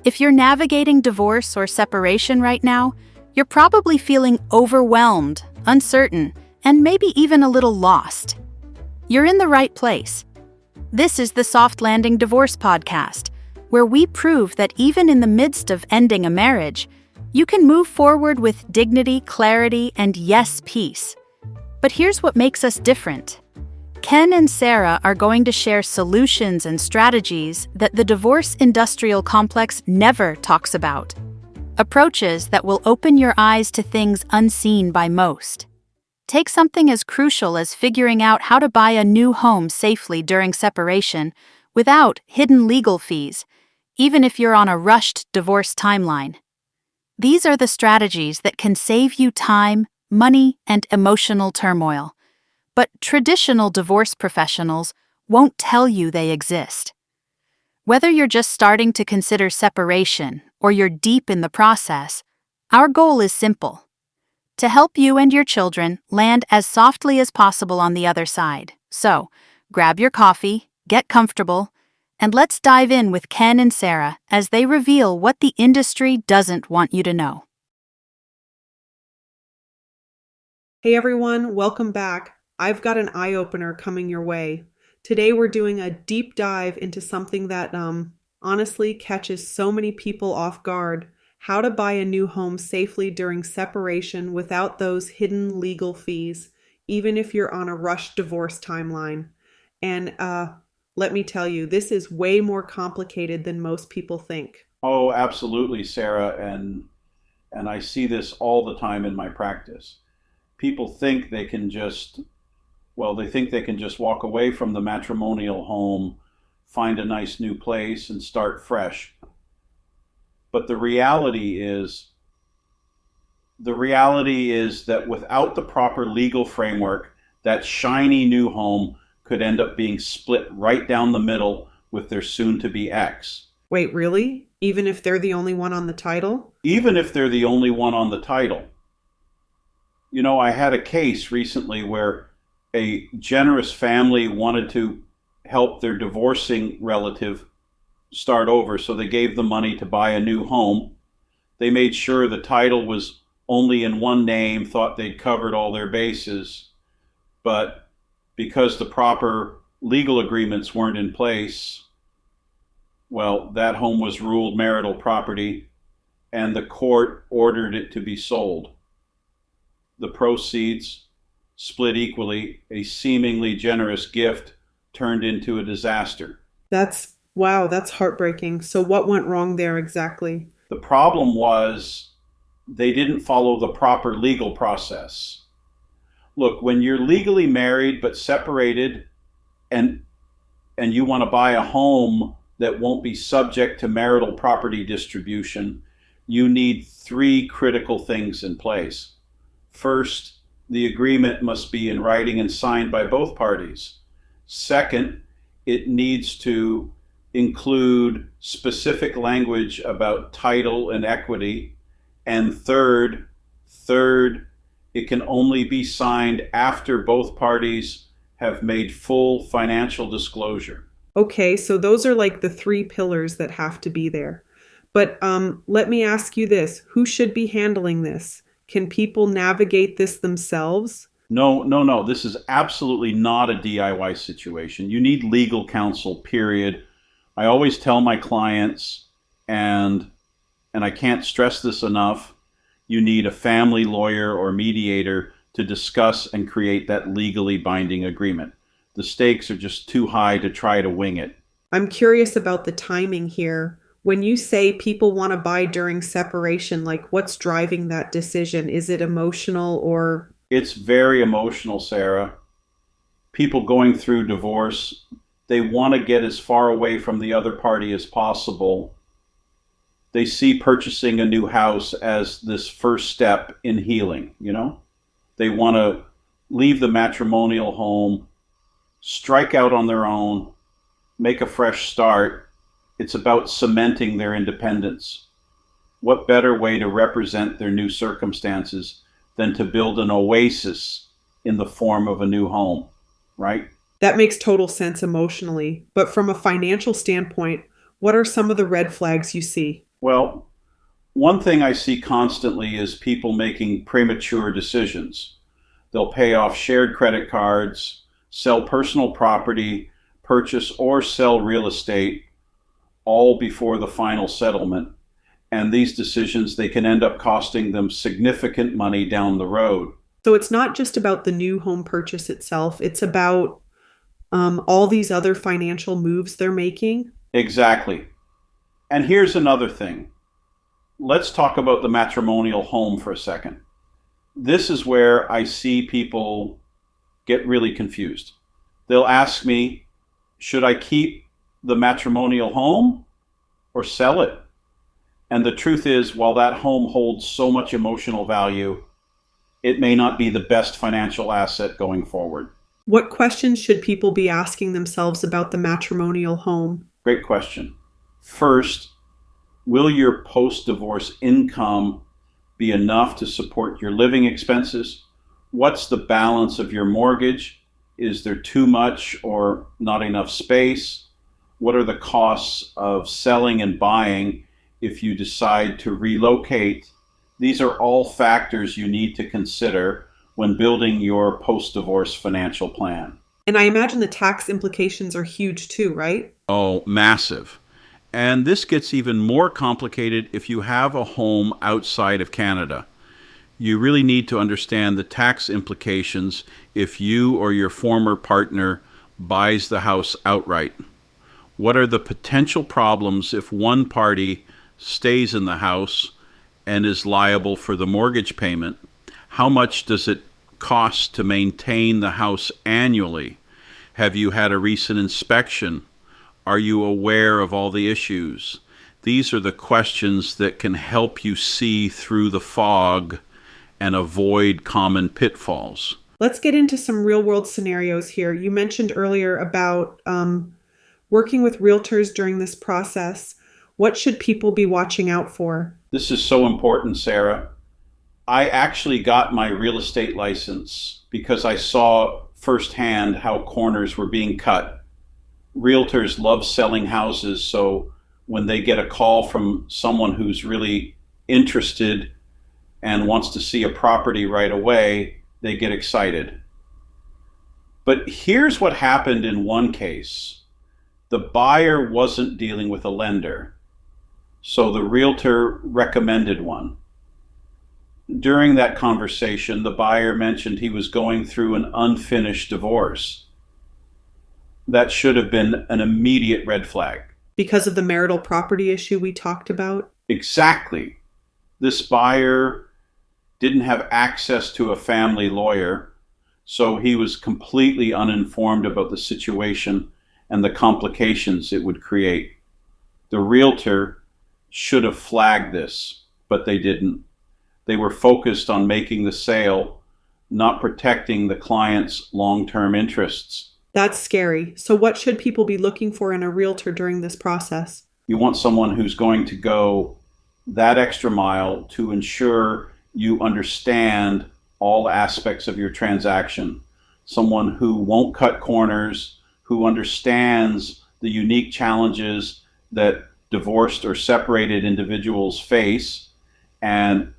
If you're navigating divorce or separation right now, you're probably feeling overwhelmed, uncertain, and maybe even a little lost. You're in the right place. This is the Soft Landing Divorce Podcast, where we prove that even in the midst of ending a marriage, you can move forward with dignity, clarity, and yes, peace. But here's what makes us different. Ken and Sarah are going to share solutions and strategies that the divorce industrial complex never talks about. Approaches that will open your eyes to things unseen by most. Take something as crucial as figuring out how to buy a new home safely during separation without hidden legal fees, even if you're on a rushed divorce timeline. These are the strategies that can save you time, money, and emotional turmoil. But traditional divorce professionals won't tell you they exist. Whether you're just starting to consider separation or you're deep in the process, our goal is simple: to help you and your children land as softly as possible on the other side. So, grab your coffee, get comfortable, and let's dive in with Ken and Sarah as they reveal what the industry doesn't want you to know. Hey everyone, welcome back. I've got an eye-opener coming your way. Today we're doing a deep dive into something that honestly catches so many people off guard: how to buy a new home safely during separation without those hidden legal fees, even if you're on a rushed divorce timeline. And let me tell you, this is way more complicated than most people think. Oh, absolutely, Sarah, and I see this all the time in my practice. People think they can just walk away from the matrimonial home, find a nice new place, and start fresh. But the reality is that without the proper legal framework, that shiny new home could end up being split right down the middle with their soon-to-be ex. Wait, really? Even if they're the only one on the title? Even if they're the only one on the title. You know, I had a case recently where a generous family wanted to help their divorcing relative start over, so they gave the money to buy a new home. They made sure the title was only in one name, thought they'd covered all their bases, but because the proper legal agreements weren't in place, well, that home was ruled marital property, and the court ordered it to be sold. The proceeds, split equally, a seemingly generous gift, turned into a disaster. That's heartbreaking. So what went wrong there exactly? The problem was they didn't follow the proper legal process. Look, when you're legally married but separated and you want to buy a home that won't be subject to marital property distribution, you need three critical things in place. First, the agreement must be in writing and signed by both parties. Second, it needs to include specific language about title and equity. And third, it can only be signed after both parties have made full financial disclosure. Okay, so those are like the three pillars that have to be there. But let me ask you this: who should be handling this? Can people navigate this themselves? No. This is absolutely not a DIY situation. You need legal counsel, period. I always tell my clients, and I can't stress this enough, you need a family lawyer or mediator to discuss and create that legally binding agreement. The stakes are just too high to try to wing it. I'm curious about the timing here. When you say people want to buy during separation, like what's driving that decision? Is it emotional or? It's very emotional, Sarah. People going through divorce, they want to get as far away from the other party as possible. They see purchasing a new house as this first step in healing, you know? They want to leave the matrimonial home, strike out on their own, make a fresh start. It's about cementing their independence. What better way to represent their new circumstances than to build an oasis in the form of a new home, right? That makes total sense emotionally. But from a financial standpoint, what are some of the red flags you see? Well, one thing I see constantly is people making premature decisions. They'll pay off shared credit cards, sell personal property, purchase or sell real estate, all before the final settlement. And these decisions, they can end up costing them significant money down the road. So it's not just about the new home purchase itself, it's about all these other financial moves they're making. Exactly. And here's another thing. Let's talk about the matrimonial home for a second. This is where I see people get really confused. They'll ask me, should I keep the matrimonial home or sell it? And the truth is, while that home holds so much emotional value, it may not be the best financial asset going forward. What questions should people be asking themselves about the matrimonial home? Great question. First, will your post-divorce income be enough to support your living expenses? What's the balance of your mortgage? Is there too much or not enough space? What are the costs of selling and buying if you decide to relocate? These are all factors you need to consider when building your post-divorce financial plan. And I imagine the tax implications are huge too, right? Oh, massive. And this gets even more complicated if you have a home outside of Canada. You really need to understand the tax implications if you or your former partner buys the house outright. What are the potential problems if one party stays in the house and is liable for the mortgage payment? How much does it cost to maintain the house annually? Have you had a recent inspection? Are you aware of all the issues? These are the questions that can help you see through the fog and avoid common pitfalls. Let's get into some real world scenarios here. You mentioned earlier about working with realtors during this process. What should people be watching out for? This is so important, Sarah. I actually got my real estate license because I saw firsthand how corners were being cut. Realtors love selling houses, so when they get a call from someone who's really interested and wants to see a property right away, they get excited. But here's what happened in one case. The buyer wasn't dealing with a lender, so the realtor recommended one. During that conversation, the buyer mentioned he was going through an unfinished divorce. That should have been an immediate red flag. Because of the marital property issue we talked about? Exactly. This buyer didn't have access to a family lawyer, so he was completely uninformed about the situation and the complications it would create. The realtor should have flagged this, but they didn't. They were focused on making the sale, not protecting the client's long-term interests. That's scary. So what should people be looking for in a realtor during this process? You want someone who's going to go that extra mile to ensure you understand all aspects of your transaction. Someone who won't cut corners, who understands the unique challenges that divorced or separated individuals face, and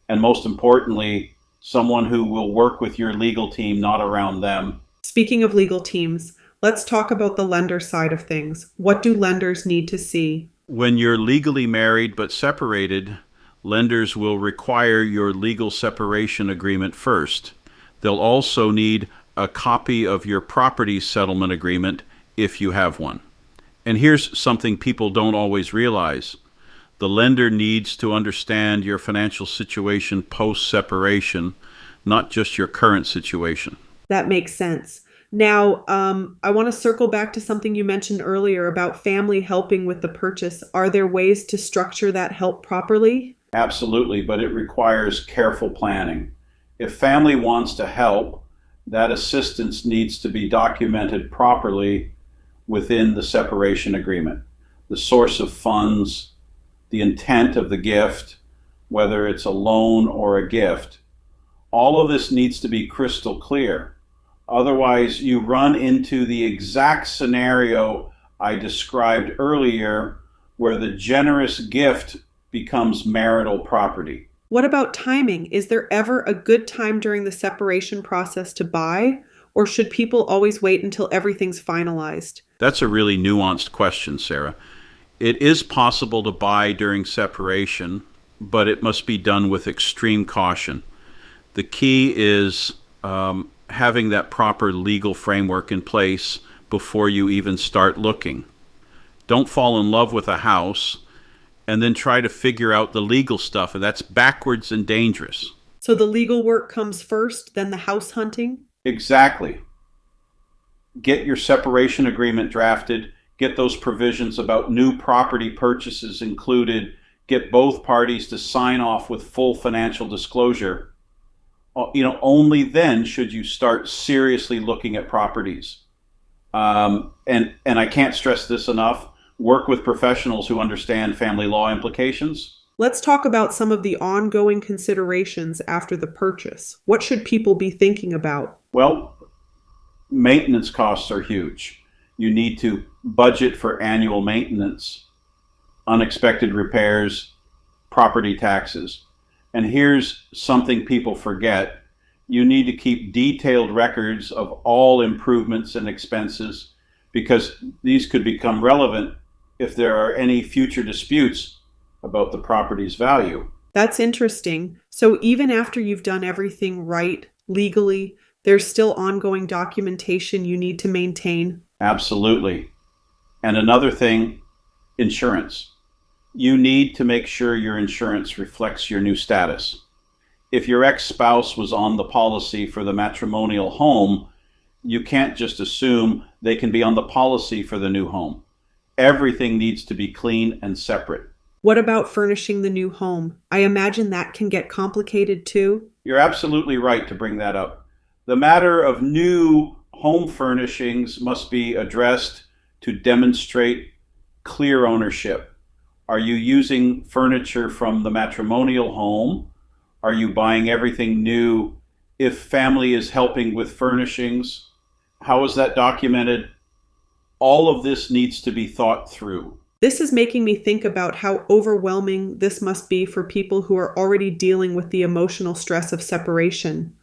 most importantly, someone who will work with your legal team, not around them. Speaking of legal teams, let's talk about the lender side of things. What do lenders need to see? When you're legally married but separated, lenders will require your legal separation agreement first. They'll also need a copy of your property settlement agreement if you have one. And here's something people don't always realize. The lender needs to understand your financial situation post-separation, not just your current situation. That makes sense. Now, I want to circle back to something you mentioned earlier about family helping with the purchase. Are there ways to structure that help properly? Absolutely, but it requires careful planning. If family wants to help, that assistance needs to be documented properly within the separation agreement. The source of funds, the intent of the gift, whether it's a loan or a gift. All of this needs to be crystal clear. Otherwise, you run into the exact scenario I described earlier, where the generous gift becomes marital property. What about timing? Is there ever a good time during the separation process to buy, or should people always wait until everything's finalized? That's a really nuanced question, Sarah. It is possible to buy during separation, but it must be done with extreme caution. The key is having that proper legal framework in place before you even start looking. Don't fall in love with a house and then try to figure out the legal stuff, and that's backwards and dangerous. So the legal work comes first, then the house hunting? Exactly. Get your separation agreement drafted, get those provisions about new property purchases included, get both parties to sign off with full financial disclosure. Only then should you start seriously looking at properties. And I can't stress this enough. Work with professionals who understand family law implications. Let's talk about some of the ongoing considerations after the purchase. What should people be thinking about? Well, maintenance costs are huge. You need to budget for annual maintenance, unexpected repairs, property taxes. And here's something people forget. You need to keep detailed records of all improvements and expenses, because these could become relevant if there are any future disputes about the property's value. That's interesting. So even after you've done everything right legally, there's still ongoing documentation you need to maintain? Absolutely. And another thing, insurance. You need to make sure your insurance reflects your new status. If your ex-spouse was on the policy for the matrimonial home, you can't just assume they can be on the policy for the new home. Everything needs to be clean and separate. What about furnishing the new home? I imagine that can get complicated too. You're absolutely right to bring that up. The matter of new home furnishings must be addressed to demonstrate clear ownership. Are you using furniture from the matrimonial home? Are you buying everything new? If family is helping with furnishings, how is that documented? All of this needs to be thought through. This is making me think about how overwhelming this must be for people who are already dealing with the emotional stress of separation.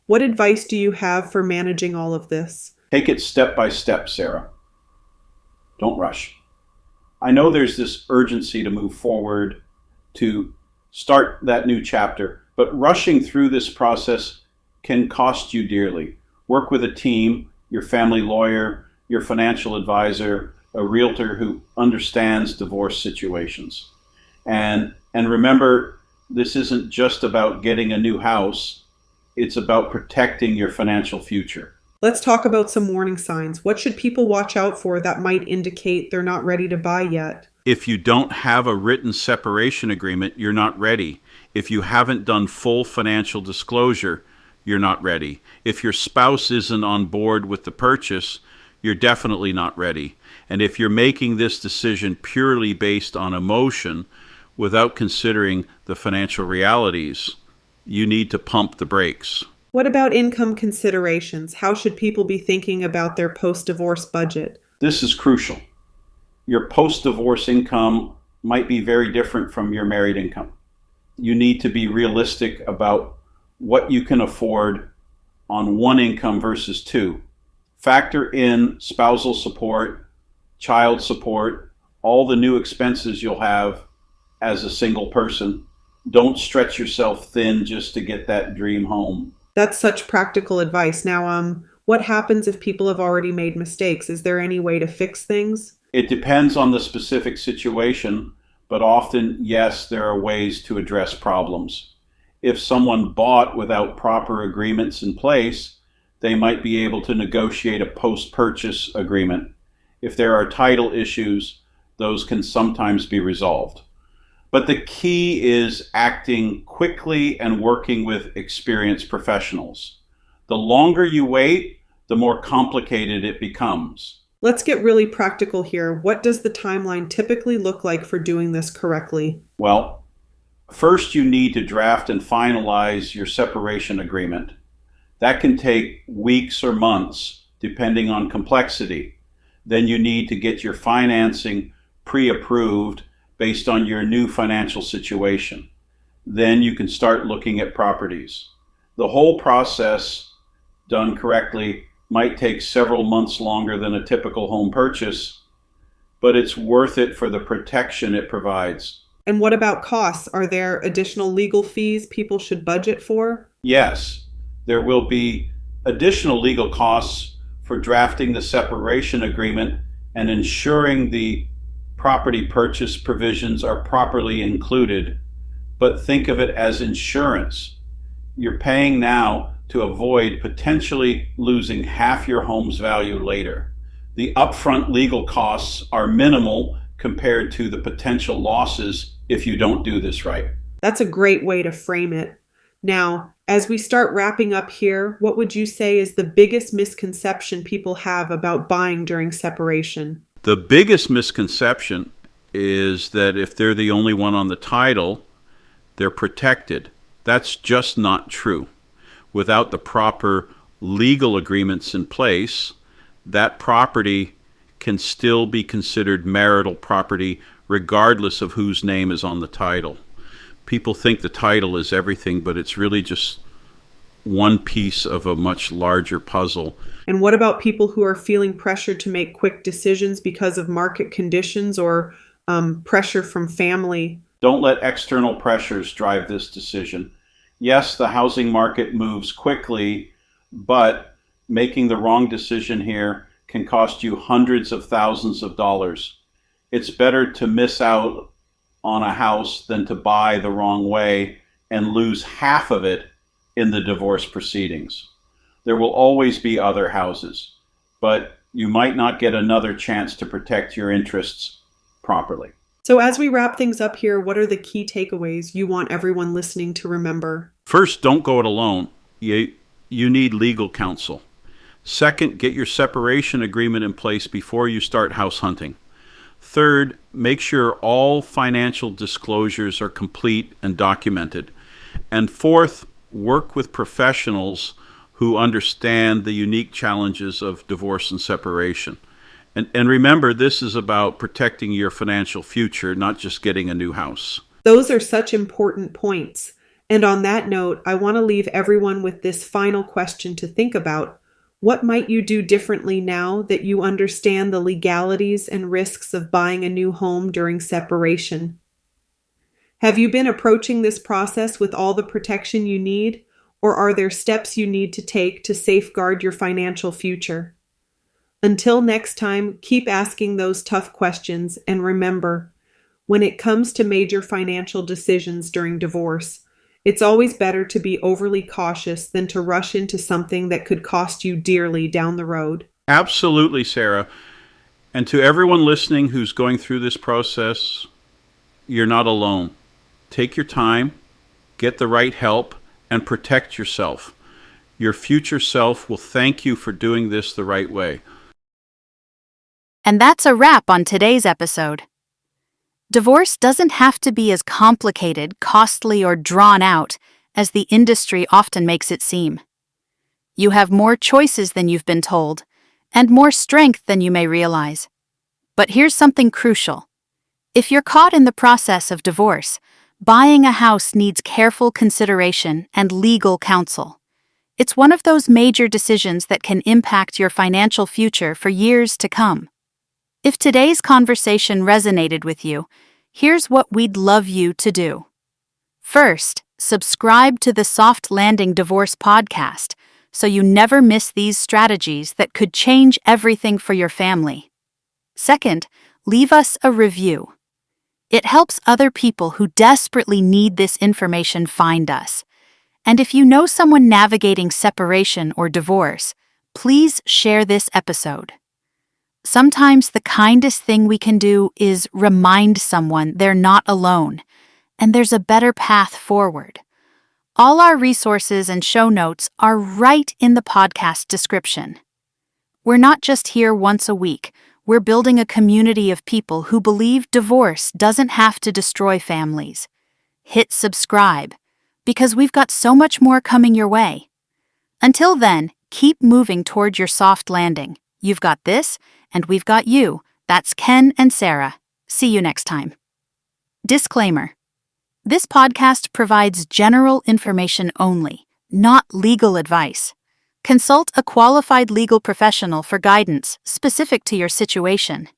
What advice do you have for managing all of this? Take it step by step, Sarah. Don't rush. I know there's this urgency to move forward, to start that new chapter, but rushing through this process can cost you dearly. Work with a team, your family lawyer, your financial advisor, a realtor who understands divorce situations. And remember, this isn't just about getting a new house, it's about protecting your financial future. Let's talk about some warning signs. What should people watch out for that might indicate they're not ready to buy yet? If you don't have a written separation agreement, you're not ready. If you haven't done full financial disclosure, you're not ready. If your spouse isn't on board with the purchase, you're definitely not ready. And if you're making this decision purely based on emotion without considering the financial realities, you need to pump the brakes. What about income considerations? How should people be thinking about their post-divorce budget? This is crucial. Your post-divorce income might be very different from your married income. You need to be realistic about what you can afford on one income versus two. Factor in spousal support, child support, all the new expenses you'll have as a single person. Don't stretch yourself thin just to get that dream home. That's such practical advice. Now, what happens if people have already made mistakes? Is there any way to fix things? It depends on the specific situation, but often, yes, there are ways to address problems. If someone bought without proper agreements in place, they might be able to negotiate a post-purchase agreement. If there are title issues, those can sometimes be resolved. But the key is acting quickly and working with experienced professionals. The longer you wait, the more complicated it becomes. Let's get really practical here. What does the timeline typically look like for doing this correctly? Well, first you need to draft and finalize your separation agreement. That can take weeks or months, depending on complexity. Then you need to get your financing pre-approved based on your new financial situation. Then you can start looking at properties. The whole process, done correctly, might take several months longer than a typical home purchase, but it's worth it for the protection it provides. And what about costs? Are there additional legal fees people should budget for? Yes, there will be additional legal costs for drafting the separation agreement and ensuring the property purchase provisions are properly included. But think of it as insurance. You're paying now to avoid potentially losing half your home's value later. The upfront legal costs are minimal compared to the potential losses if you don't do this right. That's a great way to frame it. Now, as we start wrapping up here, what would you say is the biggest misconception people have about buying during separation? The biggest misconception is that if they're the only one on the title, they're protected. That's just not true. Without the proper legal agreements in place, that property can still be considered marital property regardless of whose name is on the title. People think the title is everything, but it's really just one piece of a much larger puzzle. And what about people who are feeling pressured to make quick decisions because of market conditions or pressure from family? Don't let external pressures drive this decision. Yes, the housing market moves quickly, but making the wrong decision here can cost you hundreds of thousands of dollars. It's better to miss out on a house than to buy the wrong way and lose half of it in the divorce proceedings. There will always be other houses, but you might not get another chance to protect your interests properly. So as we wrap things up here, what are the key takeaways you want everyone listening to remember? First, don't go it alone. You need legal counsel. Second, get your separation agreement in place before you start house hunting. Third, make sure all financial disclosures are complete and documented. And fourth, work with professionals who understand the unique challenges of divorce and separation. And remember, this is about protecting your financial future, not just getting a new house. Those are such important points. And on that note, I want to leave everyone with this final question to think about. What might you do differently now that you understand the legalities and risks of buying a new home during separation? Have you been approaching this process with all the protection you need, or are there steps you need to take to safeguard your financial future? Until next time, keep asking those tough questions, and remember, when it comes to major financial decisions during divorce, it's always better to be overly cautious than to rush into something that could cost you dearly down the road. Absolutely, Sarah. And to everyone listening who's going through this process, you're not alone. Take your time, get the right help, and protect yourself. Your future self will thank you for doing this the right way. And that's a wrap on today's episode. Divorce doesn't have to be as complicated, costly, or drawn out as the industry often makes it seem. You have more choices than you've been told, and more strength than you may realize. But here's something crucial. If you're caught in the process of divorce, buying a house needs careful consideration and legal counsel. It's one of those major decisions that can impact your financial future for years to come. If today's conversation resonated with you, here's what we'd love you to do. First, subscribe to the Soft Landing Divorce podcast so you never miss these strategies that could change everything for your family. Second, leave us a review. It helps other people who desperately need this information find us. And if you know someone navigating separation or divorce, please share this episode. Sometimes the kindest thing we can do is remind someone they're not alone, and there's a better path forward. All our resources and show notes are right in the podcast description. We're not just here once a week. We're building a community of people who believe divorce doesn't have to destroy families. Hit subscribe, because we've got so much more coming your way. Until then, keep moving toward your soft landing. You've got this, and we've got you. That's Ken and Sarah. See you next time. Disclaimer: this podcast provides general information only, not legal advice. Consult a qualified legal professional for guidance specific to your situation.